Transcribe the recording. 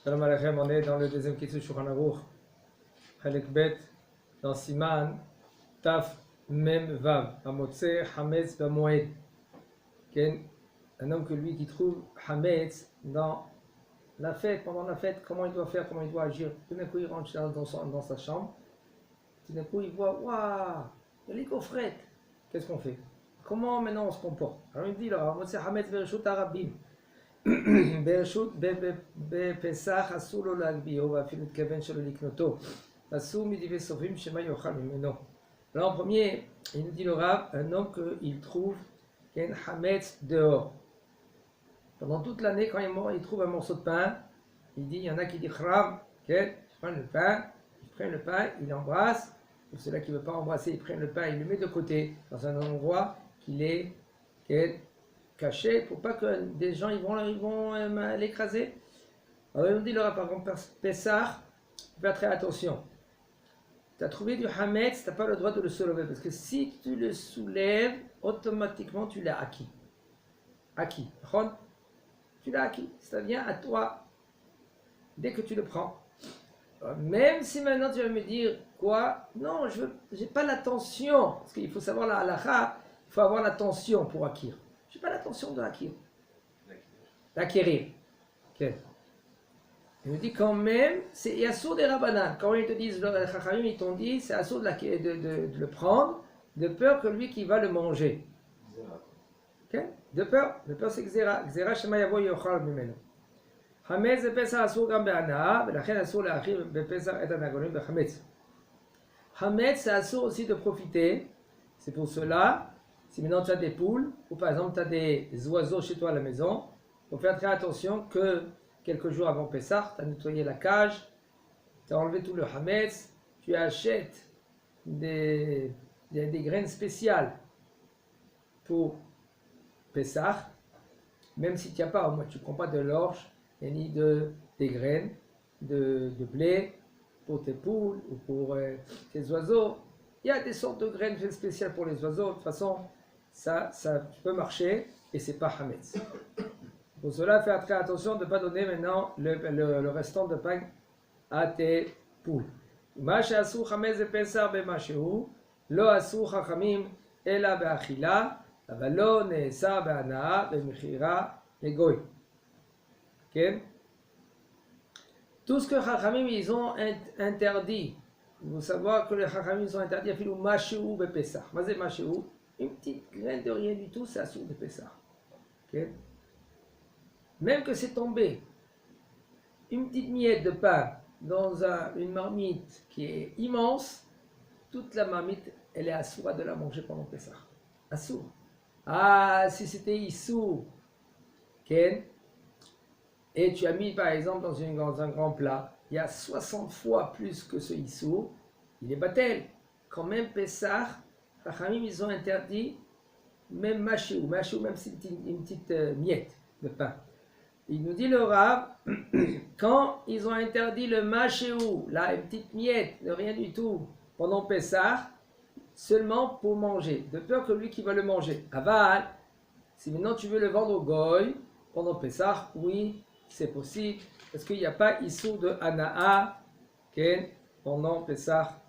Shalom Aleichem, on est dans le deuxième Kitzur Shulchan Aruch, Chelek Bet, dans Siman, Taf Mem Vav, Hamotze Hametz Bamoed. Un homme que lui qui trouve Hametz dans la fête, pendant la fête, comment il doit faire, comment il doit agir. Tout d'un coup, il rentre dans sa chambre, tout d'un coup, il voit, waouh, il y a les coffrettes. Qu'est-ce qu'on fait? Comment maintenant on se comporte? Alors il dit là, Hamotze Hametz Bereshut Arabim. בפסח אסור לו להגביהו ואפילו התכוון שלא לקנותו. אסור מדברי סופרים שמא יאכל ממנו. Alors en premier, il nous dit le Rav, un homme qu'il trouve qu'un hametz dehors. Pendant toute l'année, quand il trouve un morceau de pain, il dit, il y en a qui disent Rav, ils prennent le pain, ils l'embrassent. Pour ceux-là qui ne veulent pas embrasser, ils prennent le pain, ils le mettent de côté, dans un endroit qu'il est caché pour pas que des gens ils vont l'écraser. Alors il nous dit le Rav, par exemple, Pessah, fais très attention. Tu as trouvé du Hametz, tu n'as pas le droit de le soulever parce que si tu le soulèves, automatiquement tu l'as acquis. Tu l'as acquis, ça vient à toi dès que tu le prends. Même si maintenant tu vas me dire quoi, non, je n'ai pas l'attention, parce qu'il faut savoir la halakha, il faut avoir l'attention pour acquérir. Je n'ai pas l'intention de l'acquérir. Okay. Il me dit quand même, c'est Yassour des Rabbanan. Quand ils te disent, les Chachamim, ils t'ont dit, c'est Yassour de le prendre, de peur que lui qui va le manger. Okay. De peur c'est Xera. Xera Shema Yavo Yochal Mimeno. Hametz Pesach Asur Gam Be'ana, Velachen Asur Le'achir Bepesach Et Anagonim Be'Hametz. Hametz, c'est Asur aussi de profiter. C'est pour cela. Si maintenant tu as des poules, ou par exemple tu as des oiseaux chez toi à la maison, il faut faire très attention que quelques jours avant Pessah, tu as nettoyé la cage, tu as enlevé tout le hametz, tu achètes des graines spéciales pour Pessah, même si tu n'as pas, tu ne prends pas de l'orge, ni des graines de blé pour tes poules ou pour tes oiseaux. Il y a des sortes de graines spéciales pour les oiseaux, de toute façon, ça peut marcher et c'est pas hametz. Pour cela, fais très attention de ne pas donner maintenant le restant de pain à tes poules. Ma she'asur hametz bePesach b'mashehu, lo asur chachamim ela be'achila, aval lo ne'esar be'hana'a be'mechira legoy. Tout ce que chachamim ils ont interdit. Il faut savoir que les Chachamim sont interdits à faire Mashéou Bepessah. Mazé Mashéou, une petite graine de rien du tout, c'est Assour de Pessah. Okay? Même que c'est tombé, une petite miette de pain dans une marmite qui est immense, toute la marmite, elle est Assoura de la manger pendant Pessah. Assour. Ah, si c'était Issou, okay? Et tu as mis par exemple dans un grand plat, il y a 60 fois plus que ce Issou, il est batel. Quand même Pessah, Chachamim ils ont interdit même Mashéou, même si c'est une petite miette de pain. Il nous dit le Rav, quand ils ont interdit le Mashéou, là une petite miette de rien du tout, pendant Pessah, seulement pour manger, de peur que lui qui va le manger. Aval, si maintenant tu veux le vendre au Goy, pendant Pessah, oui, c'est possible, parce qu'il n'y a pas Issou de Hana'a pendant Pessah.